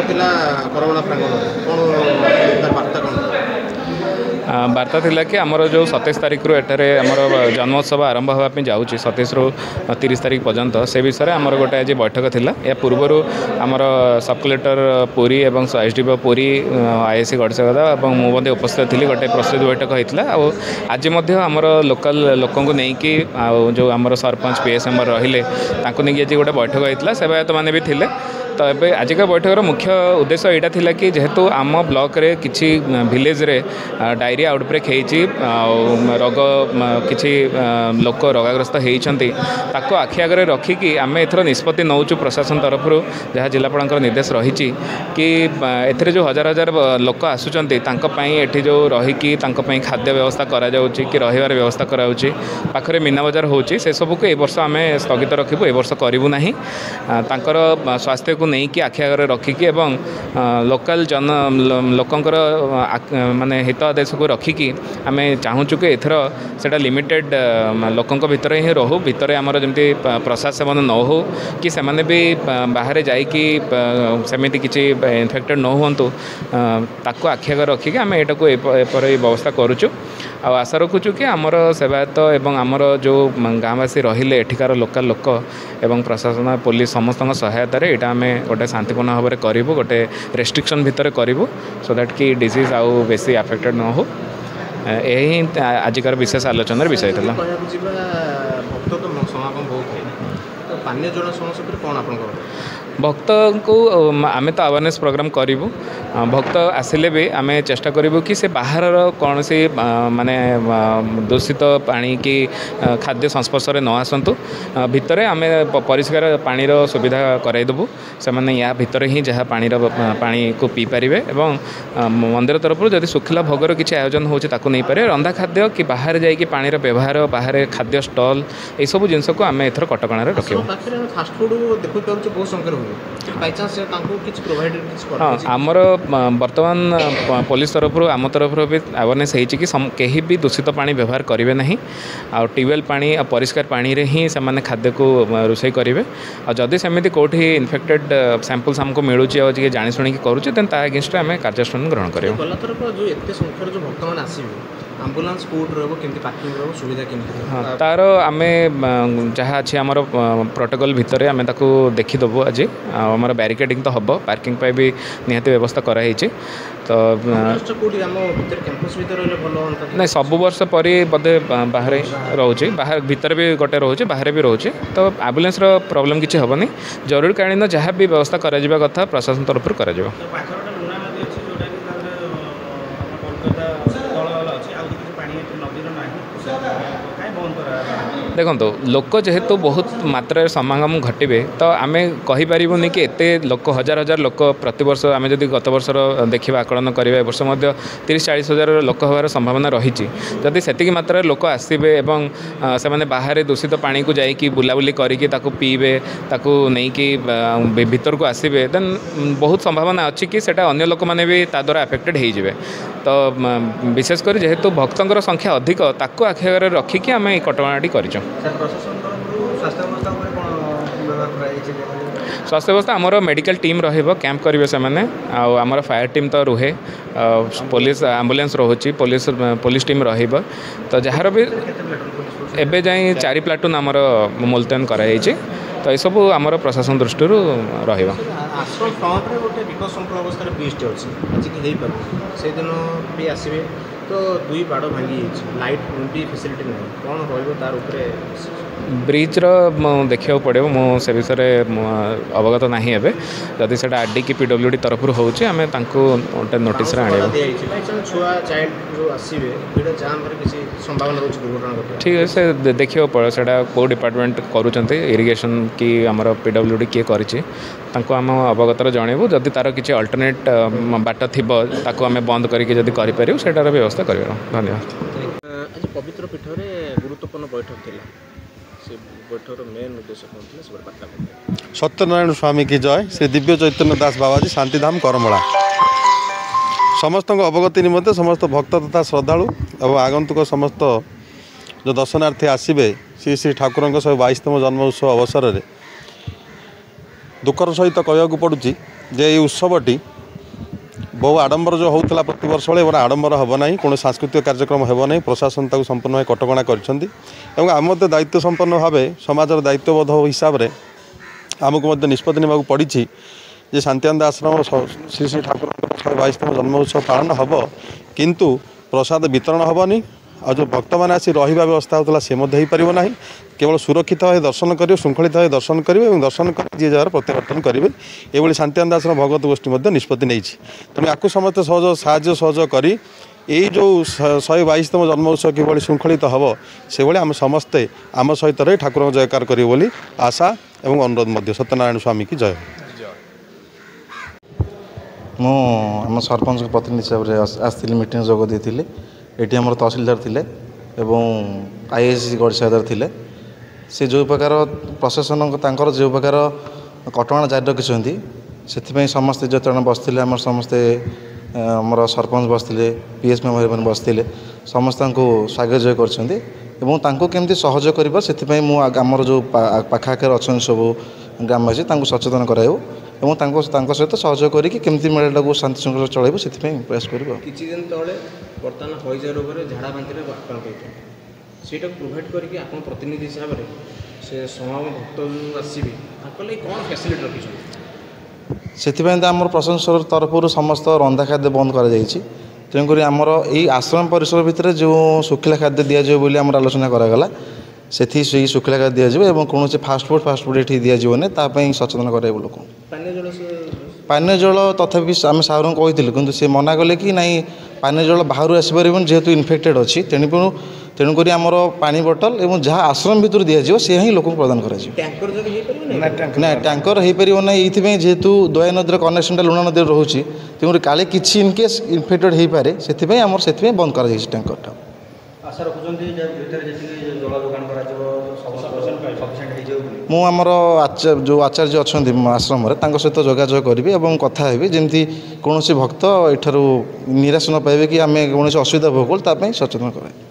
थिला करमणा प्रांगण कोन वार्ता कोन वार्ता थिला कि आमर जो 27 तारिख रु एठारे आमर जन्मोत्सव आरंभ होगा जाऊँगी 27 रु 30 तारिख पर्यंत से विषय आमर गोटे आज बैठक थिला या पूर्वर आमर सब कलेक्टर पुरी एवं एसडीपीओ पुरी आईएससी गड़सेगदा और मुझे उपस्थित थी गोटे प्रस्तुति बैठक होता है आज आमर लोकल लोक नहीं जो आमर सरपंच पीएसएम रहिले नहीं आज गोटे बैठक होता है सेवायत मैंने भी थिले तो ये आजिका बैठकर मुख्य उद्देश्य यहाँ थिला कि जेहेतु आम ब्लॉक रे किसी विलेज रे डायरिया आउटब्रेक होती रोग किसी लोक रोगाग्रस्त होती आखि आगे रखिकी आम एथर निष्पत्ति नौचु प्रशासन तरफ जहाँ जिलापाल निर्देश रही कि एथिरे जो हजार हजार लोक आसुँच ये जो रहीकि खाद्य व्यवस्था करा कि रहीबार व्यवस्था कराऊँच पाखरे मीना बजार होची से सबको ए वर्ष आम स्थगित रखिबु ए वर्ष करिबु नाही तांकर स्वास्थ्य को नहीं कि आखि आगे रखिकी एवं लोकल जन लोकंकर माने हित आदेश को रखिकी आम चाहूँ कि एथर सेटा लिमिटेड लोकंक भितर ही रहू भितर आमर जमी प्रसाद सेवन न हो कि सेमाने भी बाहर जाइकी सेमिति किसी इन्फेक्टेड न हुंतु ताको आखि आगे रखिकी आम एटा को एपर व्यवस्था करुचु आ आशा रखुचु कि आमर सेवायत एवं आमर जो गाँववासी रहिले एठिकार लोकल लोक एवं प्रशासन पुलिस समस्त सहायतार यहाँ आम गोटे शांतिपूर्ण भाव में करूँ गोटे रेस्ट्रिक्शन भितर करूँ सो दैट कि डिजीज आउ बेसी अफेक्टेड न हो यही आजिकार विशेष आलोचनार विषय था। भक्त को आम तो अवेयरनेस प्रोग्राम करूँ भक्त आसिले भी आम चेष्टा करूँ कि से बाहर कौन सी माने दूषित पानी की खाद्य संस्पर्श न आसतु भितर आम परिष्कार पानी सुविधा कराइदेबू से मैंने या भितर ही जहाँ पानी को पी पारे एवं मंदिर तरफ जब शुखला भोगर किसी आयोजन हो नहीं पारे रंधा खाद्य कि बाहर जाइए पानी व्यवहार बाहर खाद्य स्टल ये सब जिनस को आम एथर कटकणा रखा आमर बर्तमान पुलिस तरफ आम तरफ भी अवेयरनेस होती कि कहीं भी दूषित पानी व्यवहार करेंगे ना आ ट्यूबवेल पानी परिष्कार पानी रे ही से खाद्य को रोषे करेंगे जदि सेमती कौटी इन्फेक्टेड सैंपल्स आमको मिलूँ और जाणी शुणी करुचे देन ता अगेंस्ट आम कार्यानुष्ठान ग्रहण कर तार आम जहाँ अच्छी आमर प्रोटोकॉल भितर आम देखीदेबू आज आमर बैरिकेडिंग तो हम पार्किंग भी निहाती व्यवस्था कराई तो नहीं सब वर्ष पर बोधे बाहर रोचे बाहर भितर भी गोटे रोचे बाहर भी रोचे तो एम्बुलेंस प्रॉब्लम किसी हेनी जरूरीकालीन जहाँ भी व्यवस्था करा कथा प्रशासन तरफ करा देखो लोक जेहेतु बहुत मात्रा समागम घटे तो आम कहीपरूनी कि एत लोक हजार हजार लोक प्रत वर्ष आम जब गत वर्षर देखा आकलन करेंगे वर्ष 30-40 हजार लोक हबार संभावना रही जदि से मात्रा लोक आसबे एवं से बाहर दूषित पानी को जाकि बुलाबुली करके पीबे नहीं कि भीतर को आसबे देन बहुत संभावना अच्छी कि सेटा अन्य लोक मैंने भी ता द्वारा अफेक्टेड हो तो विशेषकर जेहेतु भक्तर संख्या अधिक ताको आखि आगे रखिकी आम ये कटकणाटी कर स्वास्थ्य व्यवस्था आमर मेडिकल टीम रहिबो कैंप करेंगे से मैंने आमर फायर टीम तो रुहे पुलिस एम्बुलेंस रोचे पुलिस टीम रहिबो तो जार भी एबे जाए 4 प्लाटून आमर मुलतयन कराई तो ये सब आमर प्रशासन दृष्टि रहिबो तो 2 बाड़ भांगी लाइट भी फैसिलिटी नहीं कौन तार ब्रिज देखा पड़ो मुझे विषय अवगत ना एवं जदि से आर डी की पीडब्ल्यूडी तरफ होचे आम गोटे नोटिस ठीक है से देखा पड़ो से कौ डिपार्टमेंट करुँच इरिगेशन की आमर पीडब्ल्यूडी किए करम अवगत जनइबू जदि तार किसी अल्टरनेट बाट थी आम बंद करके करें सेटार व्यवस्था कर धन्यवाद। आज पवित्र पीठ में गुरुत्वपूर्ण बैठक थी बैठक मेन उद्देश्य सत्यनारायण स्वामी की जय श्री दिव्य चैतन्य दास बाबाजी शांतिधाम करमला समस्त अवगति निमंते समस्त भक्त तथा श्रद्धालु और आगंतुक समस्त जो दर्शनार्थी आसबे श्री श्री ठाकुर 122तम जन्म उत्सव अवसर में दुखर सहित कहवाक पड़ुची जे ये उत्सवटी बहु आडंबर जो होता प्रति वर्ष भाई आडंबर हम ना कौन सांस्कृतिक कार्यक्रम हो ना प्रशासन ताको संपूर्ण भाव कटकणा कर आम दायित्व संपन्न भाव समाजर दायित्वबोध हिसाब से आमको निष्पत्ति नेबाक पड़ी जे शांतिआनंद आश्रम श्री श्री ठाकुर 122तम जन्म उत्सव पालन हम किंतु प्रसाद वितरण हेनी आ जो भक्त मैंने आसी रहा व्यवस्था होता से हो पारना केवल सुरक्षित भाव दर्शन करेंगे श्रृंखलित भाव दर्शन करेंगे और दर्शन कर जी जगार प्रत्यावर्तन करेंगे ये शांतिआनंद आश्रम भगवत गोष्ठी निष्पत्ति नहीं तेणु आपको समस्त सहयोग कर यही जो 122तम जन्म उत्सव किभली श्रृंखलित हम से आम समस्ते आम सहित रही ठाकुर जयकार करेंगे बोली आशा और अनुरोध सत्यनारायण स्वामी की जय। आम सरपंच प्रतिनिधि हिसाब से आसती मीटिंग जोग देती ये आम तहसिलदार थे आईएएस गढ़सादार थे से जो प्रकार प्रशासन जो प्रकार कटकणा जारी रखिंट से समस्ते जो बसते आम समस्ते आमर सरपंच बसते पीएस मेम्बर बसते समस्त स्वागत जय करमती सहयोग कर आमर जो पाखाखे अच्छा सब ग्रामवासी सचेतन कराइबू सहित सहयोग करके मेला को शांति श्रृंखला चलू से प्रयास कर किछि दिन तले बर्तमान हईजा रोग झाड़ा बांति आक्रांत प्रोवाइड करके आप प्रतिनिधि हिसाब से समाज भक्त जो आसबे कौन फैसिलिटी रखी से आम प्रशासन तरफ समस्त रंधा खाद्य बंद कर तेणुक आमर यही आश्रम परिसर भितर जो शुखिला खाद्य दिज्व बोली आम आलोचना करागला से शुखिला खाद्य दिज्व कौन फास्टफुड ये दिज्वनी सचेतन कराइबू लोक पानीय जल तथापि आम साहर को कही कि सी मना कले कि नाई पानीय जल बाहर आसपार जेहेतु इनफेक्टेड अच्छी तेणुक आमर पानी बोतल और जहाँ आश्रम भितर दिज्व से ही लोक प्रदान कर टैंकर हो पार ना ये जेहेतु दया नदी कनेक्शन लुणा नदी रोचे तेणु काले कि इनकेस इनफेक्टेड हो पाए से आम से बंद कर टैंकर मु आमर जो आचार्य अच्छा आश्रम सहित जोगाजोग करी और कथा हेबी जमी कौन भक्त एठार निराश न पाइबे कि आम कौन असुविधा भोग सचेतन कराए।